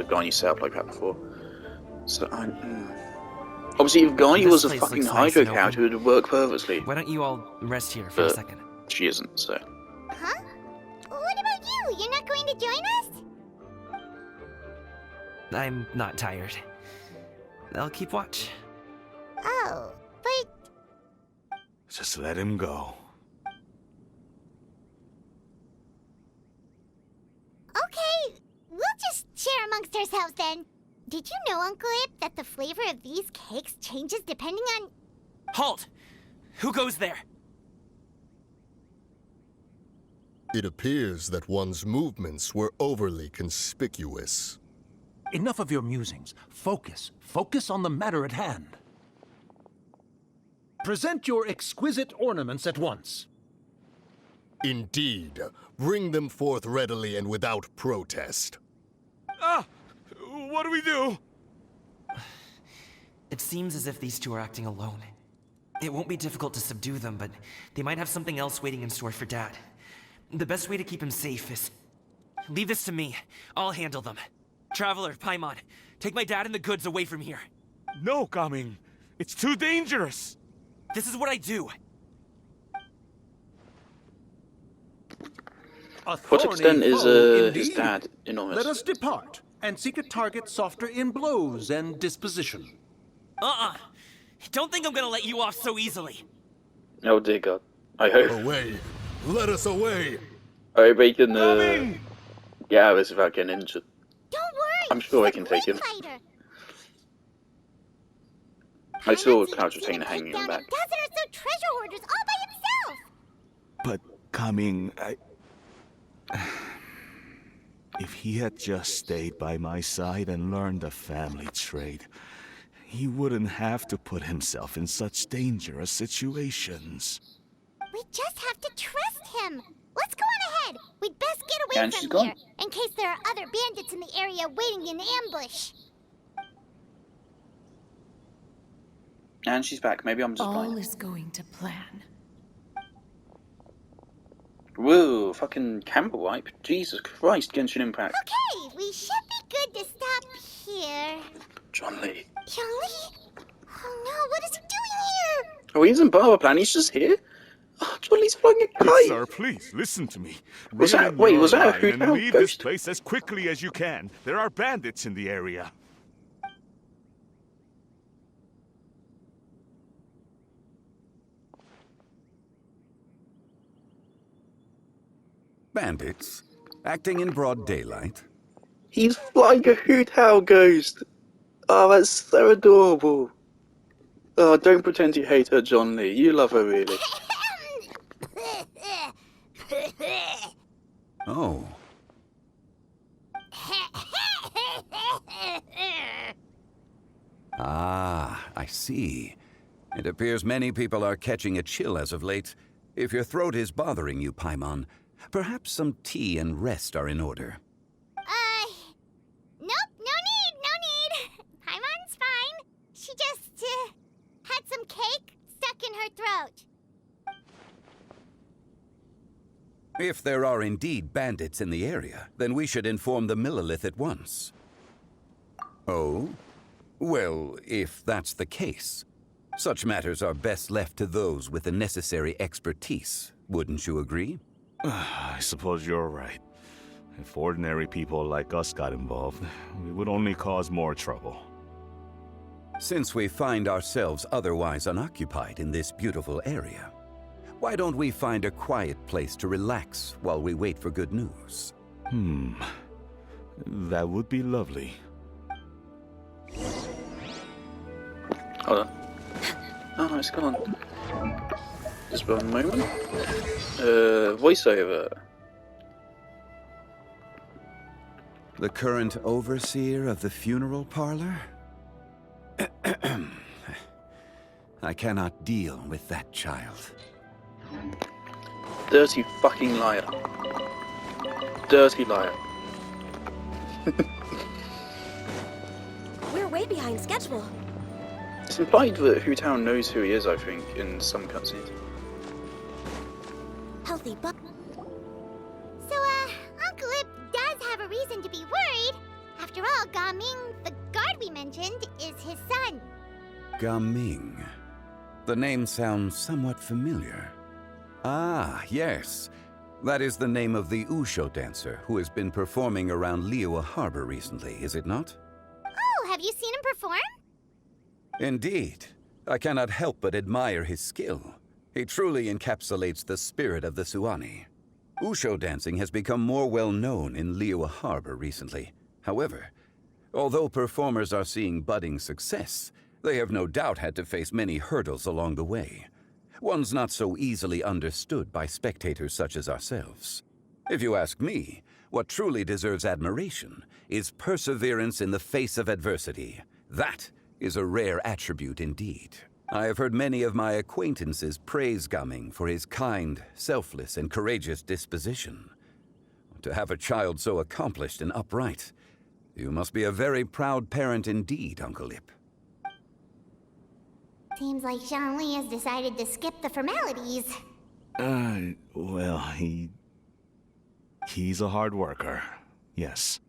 Garni set up like that before. So obviously, if Garni was a fucking hydro character, it would work perfectly. Why don't you all rest here for a second? She isn't, so. Huh? What about you? You're not going to join us? I'm not tired. I'll keep watch. Oh, but... Just let him go. Okay, we'll just share amongst ourselves then. Did you know, Uncle Ip, that the flavor of these cakes changes depending on... Halt! Who goes there? It appears that one's movements were overly conspicuous. Enough of your musings. Focus. Focus on the matter at hand. Present your exquisite ornaments at once. Indeed. Bring them forth readily and without protest. Ah! What do we do? It seems as if these two are acting alone. It won't be difficult to subdue them, but they might have something else waiting in store for Dad. The best way to keep him safe is... leave this to me. I'll handle them. Traveler, Paimon, take my dad and the goods away from here. No, Gaming. It's too dangerous. This is what I do. What extent is his dad enormous? Let us depart and seek a target softer in blows and disposition. Don't think I'm gonna let you off so easily. Oh dear God. I hope. Away! Let us away! I hope we can get out of this without getting injured. Don't worry! I'm sure I can take him. I saw Cloud Retainer hanging him back. Dozen or so treasure hoarders all by himself! But, Gaming, if he had just stayed by my side and learned the family trade, he wouldn't have to put himself in such dangerous situations. We just have to trust him. Let's go on ahead. We'd best get away And she's from gone. here, in case there are other bandits in the area waiting in ambush. And she's back. Maybe I'm just All blind. is going to plan. Whoa, fucking camera wipe. Jesus Christ, Genshin Impact. Okay, we should be good to stop here. Zhongli. Zhongli? Oh no, what is he doing here? Oh, he isn't part of a plan. He's just here. Oh, Zhongli's flying a Good kite. sir, please, listen to me. Was Reel that- in wait, your was that a line Hu and Tao leave this ghost? place as quickly as you can. There are bandits in the area. Bandits? Acting in broad daylight? He's flying a Hu Tao ghost. Oh, that's so adorable. Oh, don't pretend you hate her, Zhongli. You love her, really. Oh. Ah, I see. It appears many people are catching a chill as of late. If your throat is bothering you, Paimon, perhaps some tea and rest are in order. Nope, no need. Paimon's fine. She just, had some cake stuck in her throat. If there are indeed bandits in the area, then we should inform the Millilith at once. Oh? Well, if that's the case, such matters are best left to those with the necessary expertise, wouldn't you agree? I suppose you're right. If ordinary people like us got involved, we would only cause more trouble. Since we find ourselves otherwise unoccupied in this beautiful area, why don't we find a quiet place to relax while we wait for good news? That would be lovely. Hold on. Oh, it's gone. Just one moment. Voiceover. The current overseer of the funeral parlor? I cannot deal with that child. Dirty fucking liar. Dirty liar. We're way behind schedule. It's implied that Hu Tao knows who he is, I think, in some cutscenes. Healthy buck. So, Uncle Ip does have a reason to be worried. After Gaming, the guard we mentioned, is his son. Gaming. The name sounds somewhat familiar. Ah, yes. That is the name of the Wushu dancer who has been performing around Liyue Harbor recently, is it not? Oh, have you seen him perform? Indeed. I cannot help but admire his skill. He truly encapsulates the spirit of the Suani. Wushu dancing has become more well known in Liyue Harbor recently. However, although performers are seeing budding success, they have no doubt had to face many hurdles along the way. Ones not so easily understood by spectators such as ourselves. If you ask me, what truly deserves admiration is perseverance in the face of adversity. That is a rare attribute indeed. I have heard many of my acquaintances praise Gaming for his kind, selfless, and courageous disposition. To have a child so accomplished and upright, you must be a very proud parent indeed, Uncle Ip. Seems like Zhongli has decided to skip the formalities. Well, he's a hard worker. Yes.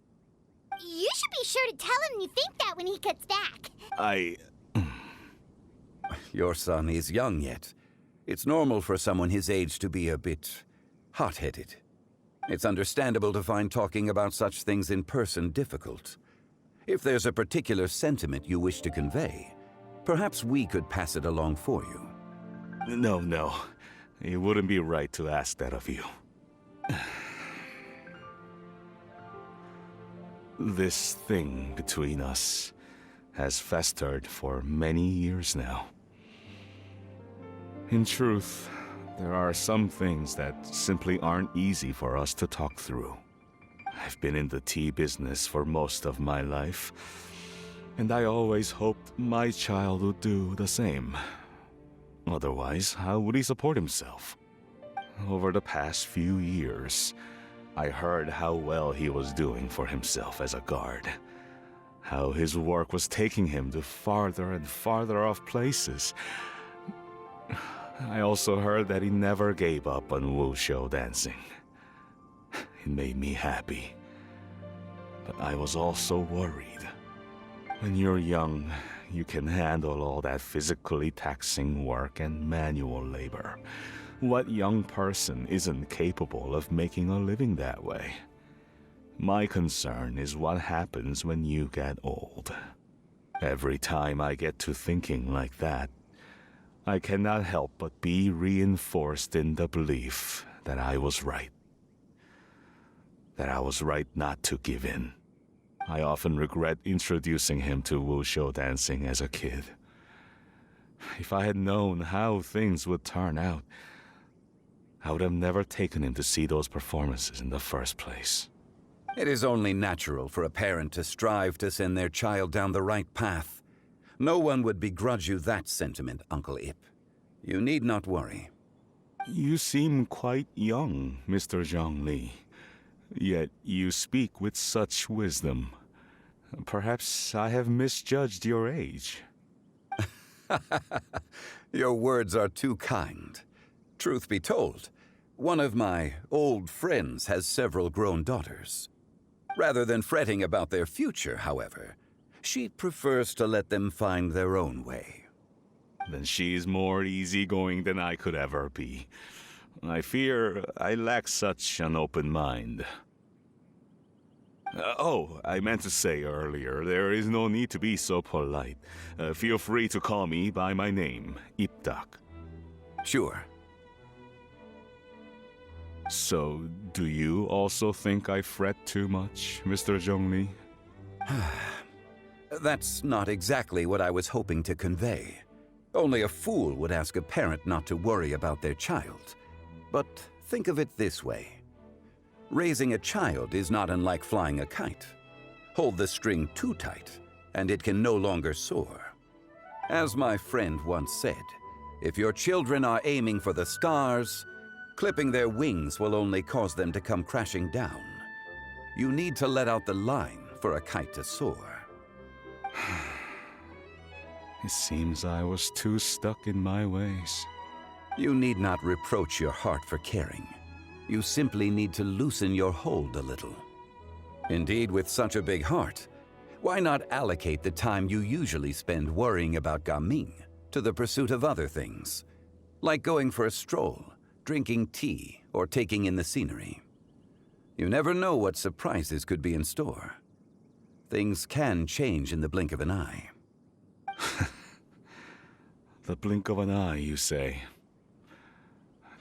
You should be sure to tell him you think that when he gets back. Your son is young yet. It's normal for someone his age to be a bit hot-headed. It's understandable to find talking about such things in person difficult. If there's a particular sentiment you wish to convey, perhaps we could pass it along for you. No. It wouldn't be right to ask that of you. This thing between us has festered for many years now. In truth, there are some things that simply aren't easy for us to talk through. I've been in the tea business for most of my life, and I always hoped my child would do the same. Otherwise, how would he support himself? Over the past few years, I heard how well he was doing for himself as a guard. How his work was taking him to farther and farther off places. I also heard that he never gave up on Wushu dancing. It made me happy. But I was also worried. When you're young, you can handle all that physically taxing work and manual labor. What young person isn't capable of making a living that way? My concern is what happens when you get old. Every time I get to thinking like that, I cannot help but be reinforced in the belief that I was right. That I was right not to give in. I often regret introducing him to Wushu dancing as a kid. If I had known how things would turn out, I would have never taken him to see those performances in the first place. It is only natural for a parent to strive to send their child down the right path. No one would begrudge you that sentiment, Uncle Ip. You need not worry. You seem quite young, Mr. Zhongli. Yet you speak with such wisdom. Perhaps I have misjudged your age. Your words are too kind. Truth be told, one of my old friends has several grown daughters. Rather than fretting about their future, however, she prefers to let them find their own way. Then she's more easygoing than I could ever be. I fear I lack such an open mind. I meant to say earlier, there is no need to be so polite. Feel free to call me by my name, Ipdak. Sure. So, do you also think I fret too much, Mr. Zhongli? That's not exactly what I was hoping to convey. Only a fool would ask a parent not to worry about their child. But think of it this way. Raising a child is not unlike flying a kite. Hold the string too tight, and it can no longer soar. As my friend once said, if your children are aiming for the stars, clipping their wings will only cause them to come crashing down. You need to let out the line for a kite to soar. It seems I was too stuck in my ways. You need not reproach your heart for caring. You simply need to loosen your hold a little. Indeed, with such a big heart, Why not allocate the time you usually spend worrying about Gaming to the pursuit of other things, like going for a stroll, drinking tea, or taking in the scenery? You never know what surprises could be in store. Things can change in the blink of an eye. The blink of an eye, you say?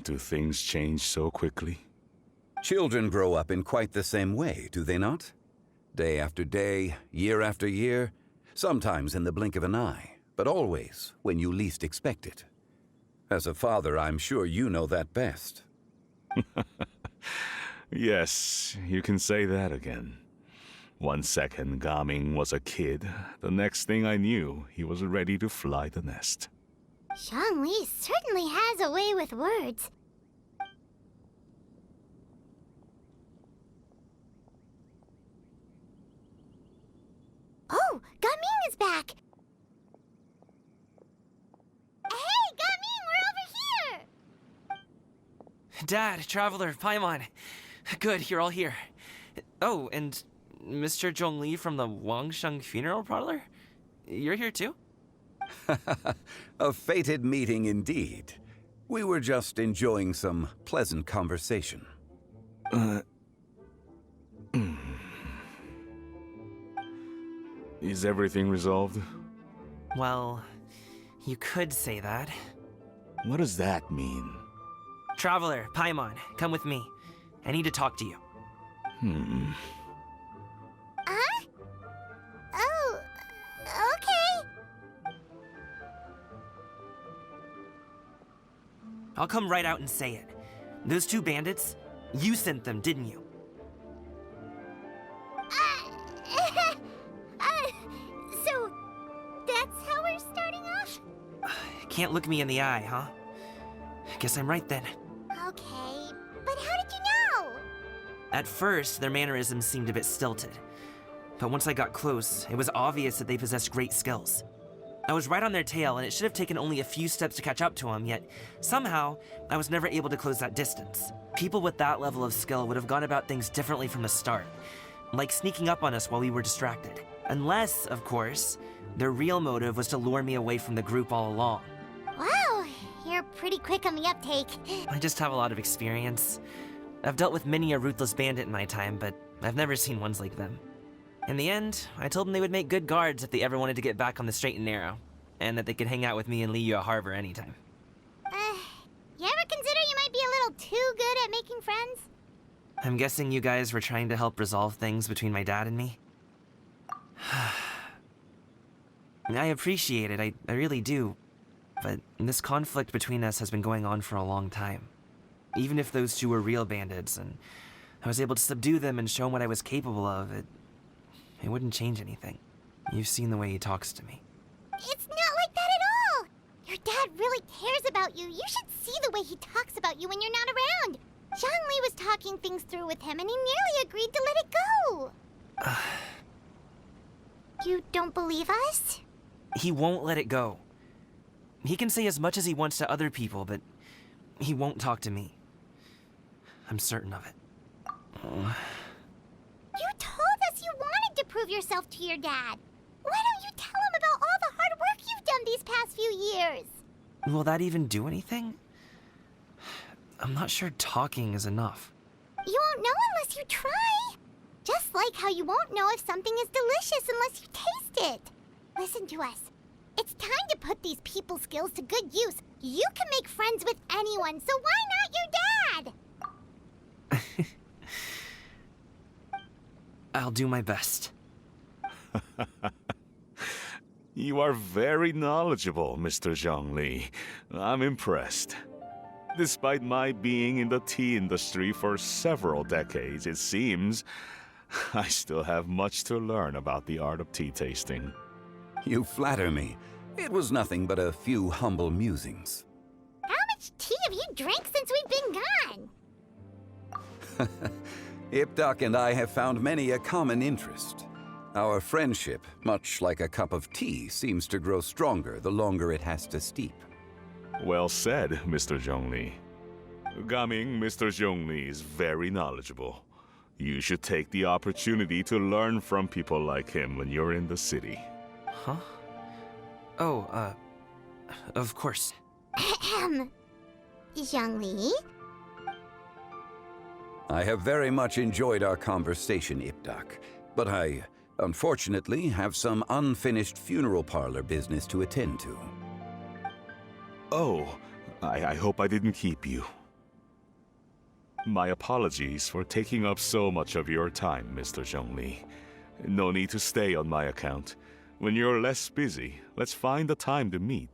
Do things change so quickly? Children grow up in quite the same way, do they not? Day after day, year after year, sometimes in the blink of an eye, but always when you least expect it. As a father, I'm sure you know that best. Yes, you can say that again. 1 second Gaming was a kid, the next thing I knew, he was ready to fly the nest. Zhongli certainly has a way with words. Oh, Gaming is back! Hey, Gaming, we're over here! Dad, Traveler, Paimon. Good, you're all here. Oh, and Mr. Zhongli from the Wangsheng Funeral Parlor? You're here too? A fated meeting indeed. We were just enjoying some pleasant conversation. Is everything resolved? Well, you could say that. What does that mean? Traveler, Paimon, come with me. I need to talk to you. Huh? Oh, okay. I'll come right out and say it. Those two bandits, you sent them, didn't you? So, that's how we're starting off? Can't look me in the eye, huh? Guess I'm right then. Okay, but how did you know? At first, their mannerisms seemed a bit stilted. But once I got close, it was obvious that they possessed great skills. I was right on their tail, and it should have taken only a few steps to catch up to them, yet somehow, I was never able to close that distance. People with that level of skill would have gone about things differently from the start, like sneaking up on us while we were distracted. Unless, of course, their real motive was to lure me away from the group all along. Wow, you're pretty quick on the uptake. I just have a lot of experience. I've dealt with many a ruthless bandit in my time, but I've never seen ones like them. In the end, I told them they would make good guards if they ever wanted to get back on the straight and narrow, and that they could hang out with me in Liyue Harbor anytime. You ever consider you might be a little too good at making friends? I'm guessing you guys were trying to help resolve things between my dad and me? I appreciate it, I really do. But this conflict between us has been going on for a long time. Even if those two were real bandits, and I was able to subdue them and show them what I was capable of, it wouldn't change anything. You've seen the way he talks to me. It's not like that at all! Your dad really cares about you. You should see the way he talks about you when you're not around. Zhongli was talking things through with him, and he nearly agreed to let it go. You don't believe us? He won't let it go. He can say as much as he wants to other people, but he won't talk to me. I'm certain of it. You told us you wanted to prove yourself to your dad. Why don't you tell him about all the hard work you've done these past few years? Will that even do anything? I'm not sure talking is enough. You won't know unless you try. Just like how you won't know if something is delicious unless you taste it. Listen to us. It's time to put these people skills to good use. You can make friends with anyone, so why not your dad? I'll do my best. You are very knowledgeable, Mr. Zhongli. I'm impressed. Despite my being in the tea industry for several decades, it seems I still have much to learn about the art of tea tasting. You flatter me. It was nothing but a few humble musings. How much tea have you drank since we've been gone? Ipdak and I have found many a common interest. Our friendship, much like a cup of tea, seems to grow stronger the longer it has to steep. Well said, Mr. Zhongli. Gaming, Mr. Zhongli is very knowledgeable. You should take the opportunity to learn from people like him when you're in the city. Huh? Oh, of course. Ahem. Zhongli? I have very much enjoyed our conversation, Ipdak, but I, unfortunately, have some unfinished funeral parlor business to attend to. Oh, I hope I didn't keep you. My apologies for taking up so much of your time, Mr. Zhongli. No need to stay on my account. When you're less busy, let's find a time to meet.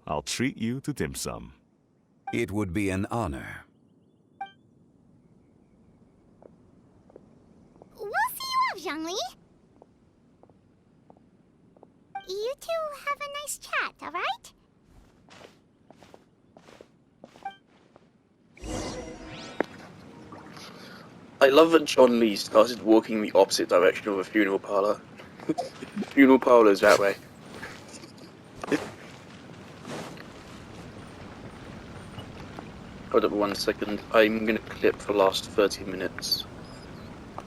I'll treat you to dim sum. It would be an honor. We'll see you off, Zhongli. You two have a nice chat, alright? I love that John Lee started walking the opposite direction of a funeral parlor. Funeral parlors that way. Hold up 1 second. I'm gonna clip for the last 30 minutes.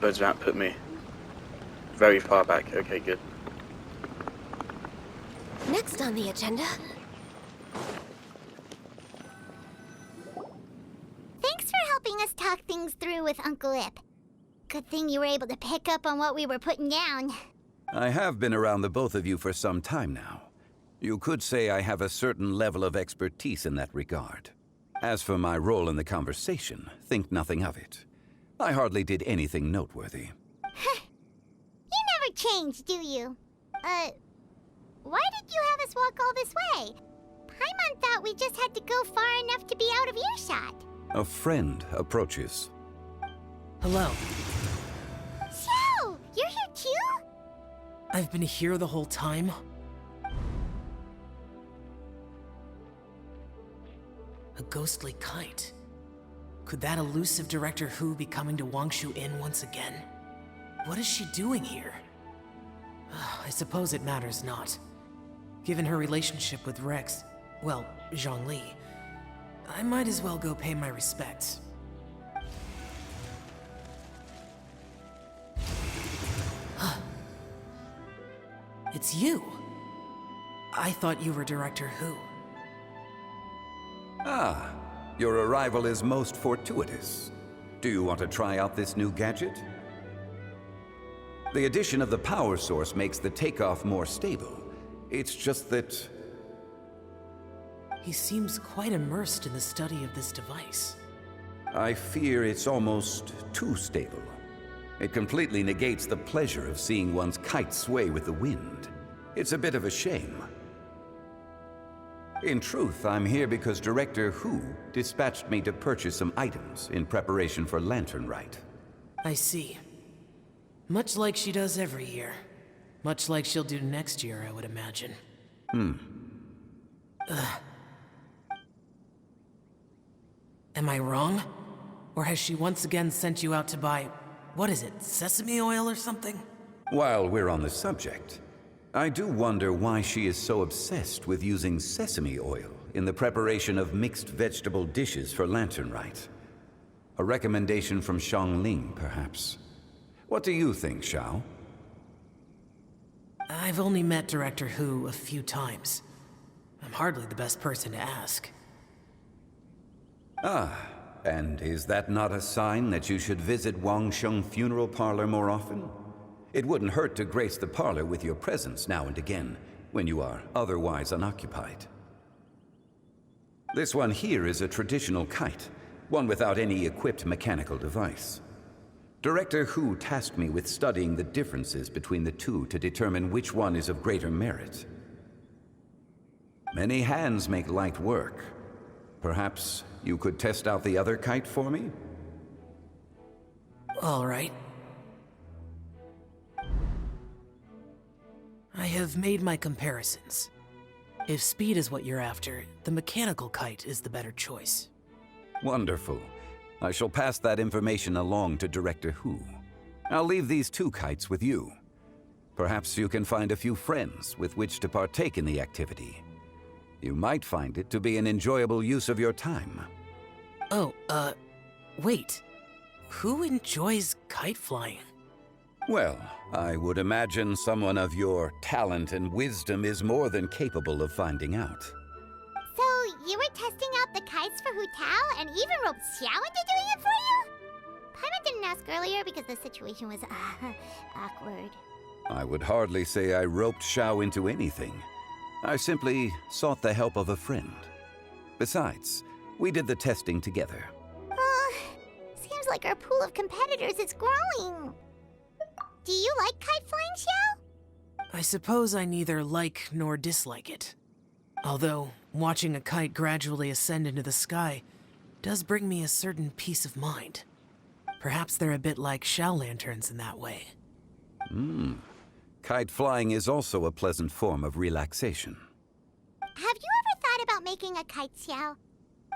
Does that put me very far back? Okay, good. Next on the agenda. Thanks for helping us talk things through with Uncle Ip. Good thing you were able to pick up on what we were putting down. I have been around the both of you for some time now. You could say I have a certain level of expertise in that regard. As for my role in the conversation, think nothing of it. I hardly did anything noteworthy. You never change, do you? Why did you have us walk all this way? Paimon thought we just had to go far enough to be out of earshot. A friend approaches. Hello. So, you're here too? I've been here the whole time? A ghostly kite. Could that elusive Director Hu be coming to Wangshu Inn once again? What is she doing here? I suppose it matters not. Given her relationship with Rex, well, Zhongli, I might as well go pay my respects. It's you! I thought you were Director Hu. Ah, your arrival is most fortuitous. Do you want to try out this new gadget? The addition of the power source makes the takeoff more stable. It's just that... He seems quite immersed in the study of this device. I fear it's almost too stable. It completely negates the pleasure of seeing one's kite sway with the wind. It's a bit of a shame. In truth, I'm here because Director Hu dispatched me to purchase some items in preparation for Lantern Rite. I see. Much like she does every year. Much like she'll do next year, I would imagine. Am I wrong? Or has she once again sent you out to buy, what is it, sesame oil or something? While we're on the subject, I do wonder why she is so obsessed with using sesame oil in the preparation of mixed vegetable dishes for Lantern Rite. A recommendation from Zhongli, perhaps. What do you think, Xiao? I've only met Director Hu a few times. I'm hardly the best person to ask. Ah, and is that not a sign that you should visit Wangsheng Funeral Parlor more often? It wouldn't hurt to grace the parlor with your presence now and again, when you are otherwise unoccupied. This one here is a traditional kite, one without any equipped mechanical device. Director Hu tasked me with studying the differences between the two to determine which one is of greater merit. Many hands make light work. Perhaps you could test out the other kite for me? All right. I have made my comparisons. If speed is what you're after, the mechanical kite is the better choice. Wonderful. I shall pass that information along to Director Hu. I'll leave these two kites with you. Perhaps you can find a few friends with which to partake in the activity. You might find it to be an enjoyable use of your time. Oh, wait. Who enjoys kite flying? Well, I would imagine someone of your talent and wisdom is more than capable of finding out. So, you were testing out the kites for Hu Tao and even roped Xiao into doing it for you? Paimon didn't ask earlier because the situation was awkward. I would hardly say I roped Xiao into anything. I simply sought the help of a friend. Besides, we did the testing together. Seems like our pool of competitors is growing. Do you like kite flying, Xiao? I suppose I neither like nor dislike it. Although, watching a kite gradually ascend into the sky does bring me a certain peace of mind. Perhaps they're a bit like Xiao lanterns in that way. Kite flying is also a pleasant form of relaxation. Have you ever thought about making a kite, Xiao?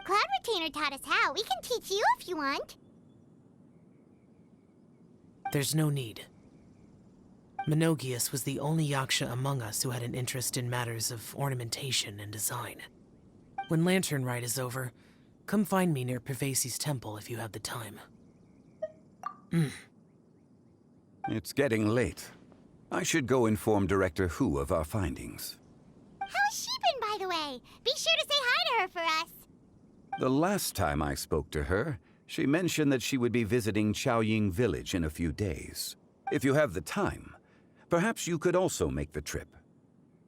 Cloud Retainer taught us how. We can teach you if you want. There's no need. Menogias was the only Yaksha among us who had an interest in matters of ornamentation and design. When Lantern Rite is over, come find me near Pervasi's temple if you have the time. It's getting late. I should go inform Director Hu of our findings. How's she been, by the way? Be sure to say hi to her for us. The last time I spoke to her, she mentioned that she would be visiting Chaoying Village in a few days. If you have the time, perhaps you could also make the trip.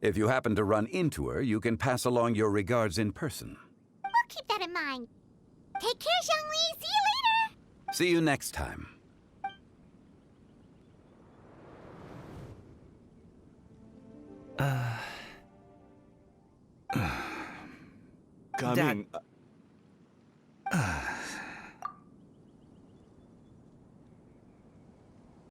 If you happen to run into her, you can pass along your regards in person. We'll keep that in mind. Take care, Zhongli. See you later. See you next time. Coming. Dad,